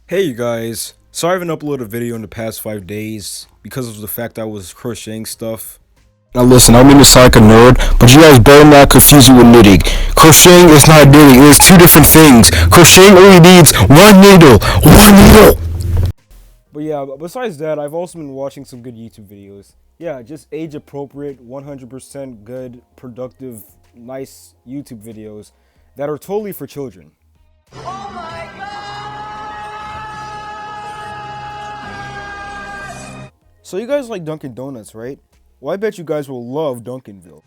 Hey you guys, so I haven't uploaded a video in the past 5 days because of the fact I was crocheting stuff. Now listen, I don't mean to sound like a nerd, but you guys better not confuse it with knitting. Crocheting is not knitting, it is two different things. Crocheting only needs one needle. One needle! But yeah, besides that, I've also been watching some good YouTube videos. Yeah, just age appropriate, 100% good, productive, nice YouTube videos that are totally for children. Oh my god! So you guys like Dunkin' Donuts, right? Well, I bet you guys will love Duncanville.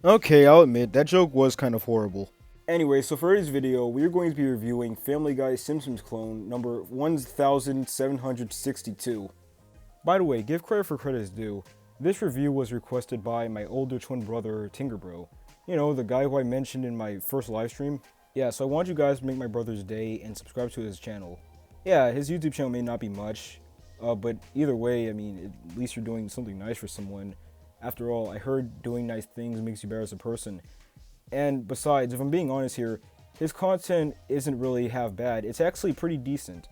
Okay, I'll admit, that joke was kind of horrible. Anyway, so for this video, we're going to be reviewing Family Guy Simpsons clone number 1762. By the way, give credit for credit is due. This review was requested by my older twin brother, Tinkerbro. You know, the guy who I mentioned in my first live stream. Yeah, so I want you guys to make my brother's day and subscribe to his channel. Yeah, his YouTube channel may not be much, but either way, I mean, at least you're doing something nice for someone. After all, I heard doing nice things makes you better as a person. And besides, if I'm being honest here, his content isn't really half bad. It's actually pretty decent.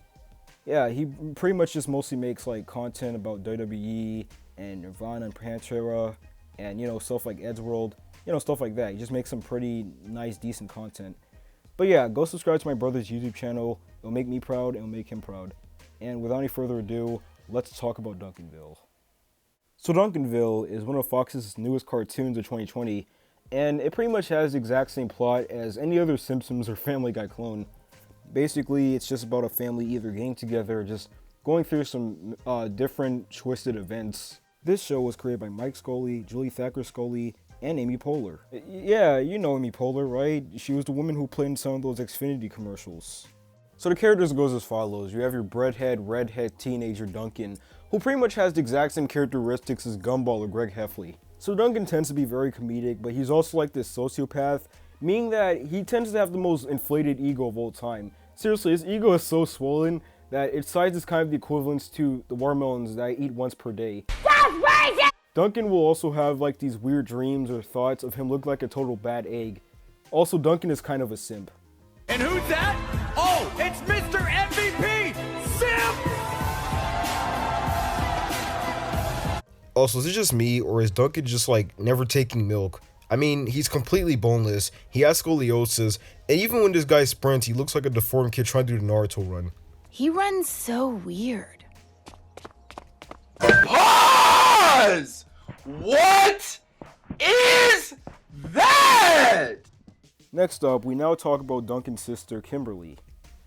Yeah, he pretty much just mostly makes like content about WWE and Nirvana and Pantera and, you know, stuff like Ed's World, you know, stuff like that. He just makes some pretty nice, decent content. But yeah, go subscribe to my brother's YouTube channel. It'll make me proud and it'll make him proud. And without any further ado, let's talk about Duncanville. So Duncanville is one of Fox's newest cartoons of 2020, and it pretty much has the exact same plot as any other Simpsons or Family Guy clone. Basically, it's just about a family either getting together or just going through some different twisted events. This show was created by Mike Scully, Julie Thacker Scully, and Amy Poehler. Yeah, you know Amy Poehler, right? She was the woman who played in some of those Xfinity commercials. So the characters goes as follows. You have your redhead teenager Duncan, who pretty much has the exact same characteristics as Gumball or Greg Heffley. So Duncan tends to be very comedic, but he's also like this sociopath, meaning that he tends to have the most inflated ego of all time. Seriously, his ego is so swollen that its size is kind of the equivalent to the watermelons that I eat once per day. Duncan will also have like these weird dreams or thoughts of him look like a total bad egg. Also, Duncan is kind of a simp. And who's that? Oh, it's Mr. MVP! Simp! Also, is it just me, or is Duncan just like never taking milk? I mean, he's completely boneless, he has scoliosis, and even when this guy sprints, he looks like a deformed kid trying to do the Naruto run. He runs so weird. Pause! What is that? Next up, we now talk about Duncan's sister, Kimberly.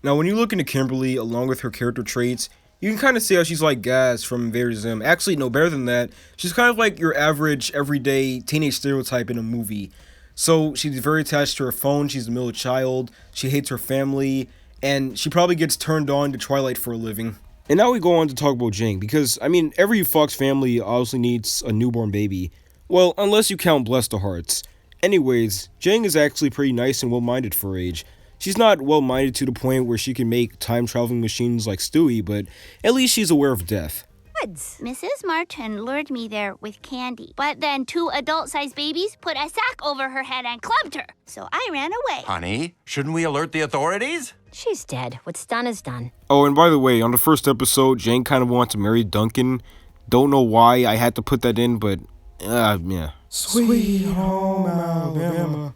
Now, when you look into Kimberly, along with her character traits, you can kind of see how she's like Gaz from Invader Zim. Actually, no, better than that. She's kind of like your average, everyday teenage stereotype in a movie. So, she's very attached to her phone, she's a middle child, she hates her family, and she probably gets turned on to Twilight for a living. And now we go on to talk about Jing, because, I mean, every Fox family obviously needs a newborn baby. Well, unless you count Bless the Hearts. Anyways, Jing is actually pretty nice and well-minded for her age. She's not well-minded to the point where she can make time-traveling machines like Stewie, but at least she's aware of death. Mrs. Martin lured me there with candy, but then two adult-sized babies put a sack over her head and clubbed her, so I ran away. Honey, shouldn't we alert the authorities? She's dead. What's done is done. Oh, and by the way, on the first episode, Jane kind of wanted to marry Duncan. Don't know why I had to put that in, but, yeah. Sweet home Alabama.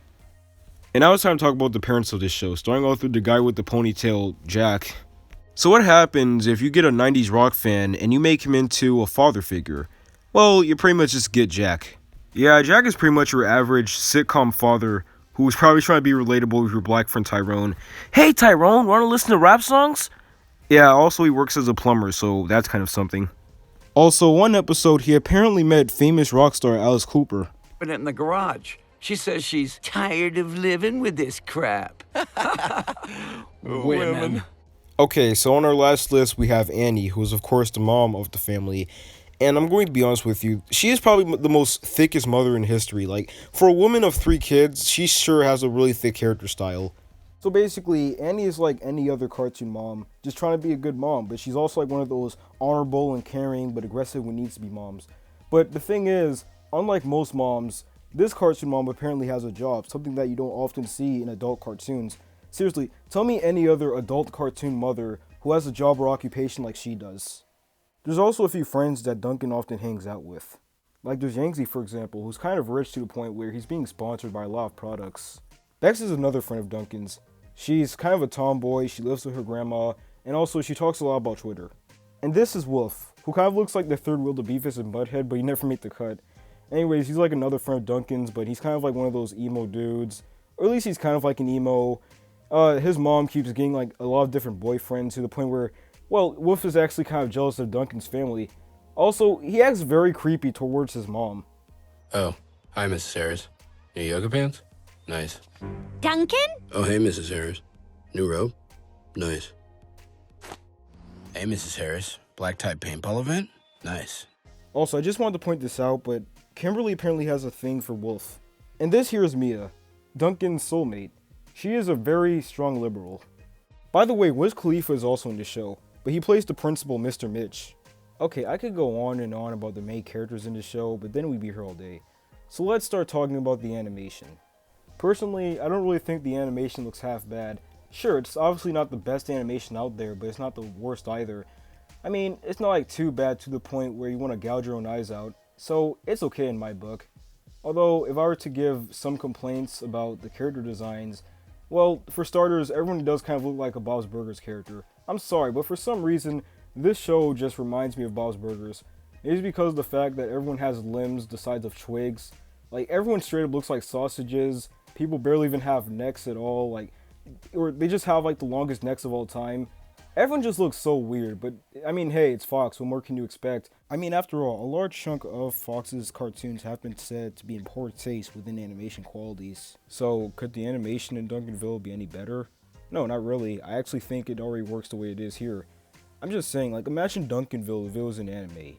And now it's time to talk about the parents of this show, starting off with the guy with the ponytail, Jack. So what happens if you get a 90s rock fan and you make him into a father figure? Well, you pretty much just get Jack. Yeah, Jack is pretty much your average sitcom father who's probably trying to be relatable with your black friend Tyrone. Hey Tyrone, wanna listen to rap songs? Yeah, also he works as a plumber, so that's kind of something. Also, one episode he apparently met famous rock star Alice Cooper. Put it in the garage. She says she's tired of living with this crap. Women. Okay, so on our last list we have Annie, who is of course the mom of the family. And I'm going to be honest with you, she is probably the most thickest mother in history. Like, for a woman of 3 kids, she sure has a really thick character style. So basically, Annie is like any other cartoon mom, just trying to be a good mom, but she's also like one of those honorable and caring but aggressive when needs to be moms. But the thing is, unlike most moms, this cartoon mom apparently has a job, something that you don't often see in adult cartoons. Seriously, tell me any other adult cartoon mother who has a job or occupation like she does. There's also a few friends that Duncan often hangs out with. Like there's Yangtze, for example, who's kind of rich to the point where he's being sponsored by a lot of products. Bex is another friend of Duncan's. She's kind of a tomboy, she lives with her grandma, and also she talks a lot about Twitter. And this is Wolf, who kind of looks like the third wheel to Beavis and Butthead, but he never made the cut. Anyways, he's like another friend of Duncan's, but he's kind of like one of those emo dudes. Or at least he's kind of like an emo. His mom keeps getting like a lot of different boyfriends to the point where, well, Wolf is actually kind of jealous of Duncan's family. Also, he acts very creepy towards his mom. Oh, hi, Mrs. Harris. New yoga pants? Nice. Duncan? Oh, hey, Mrs. Harris. New robe? Nice. Hey, Mrs. Harris. Black tie paintball event? Nice. Also, I just wanted to point this out, but Kimberly apparently has a thing for Wolf. And this here is Mia, Duncan's soulmate. She is a very strong liberal. By the way, Wiz Khalifa is also in the show, but he plays the principal, Mr. Mitch. Okay, I could go on and on about the main characters in the show, but then we'd be here all day. So let's start talking about the animation. Personally, I don't really think the animation looks half bad. Sure, it's obviously not the best animation out there, but it's not the worst either. I mean, it's not like too bad to the point where you want to gouge your own eyes out, so it's okay in my book. Although, if I were to give some complaints about the character designs, well, for starters, everyone does kind of look like a Bob's Burgers character. I'm sorry, but for some reason, this show just reminds me of Bob's Burgers. It is because of the fact that everyone has limbs the size of twigs. Like, everyone straight up looks like sausages. People barely even have necks at all, like, or they just have like the longest necks of all time. Everyone just looks so weird, but I mean, hey, it's Fox, what more can you expect? I mean, after all, a large chunk of Fox's cartoons have been said to be in poor taste within animation qualities. So, could the animation in Duncanville be any better? No, not really. I actually think it already works the way it is here. I'm just saying, like, imagine Duncanville if it was an anime.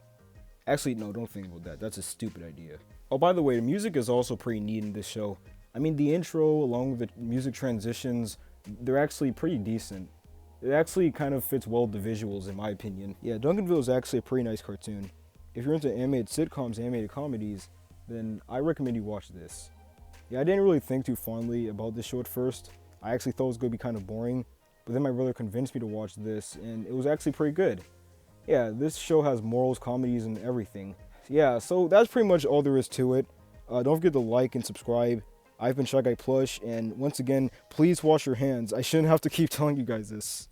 Actually, no, don't think about that. That's a stupid idea. Oh, by the way, the music is also pretty neat in this show. I mean, the intro, along with the music transitions, they're actually pretty decent. It actually kind of fits well with the visuals, in my opinion. Yeah, Duncanville is actually a pretty nice cartoon. If you're into animated sitcoms, animated comedies, then I recommend you watch this. Yeah, I didn't really think too fondly about this show at first. I actually thought it was going to be kind of boring, but then my brother convinced me to watch this, and it was actually pretty good. Yeah, this show has morals, comedies, and everything. Yeah, so that's pretty much all there is to it. Don't forget to like and subscribe. I've been Shy Guy Plush, and once again, please wash your hands. I shouldn't have to keep telling you guys this.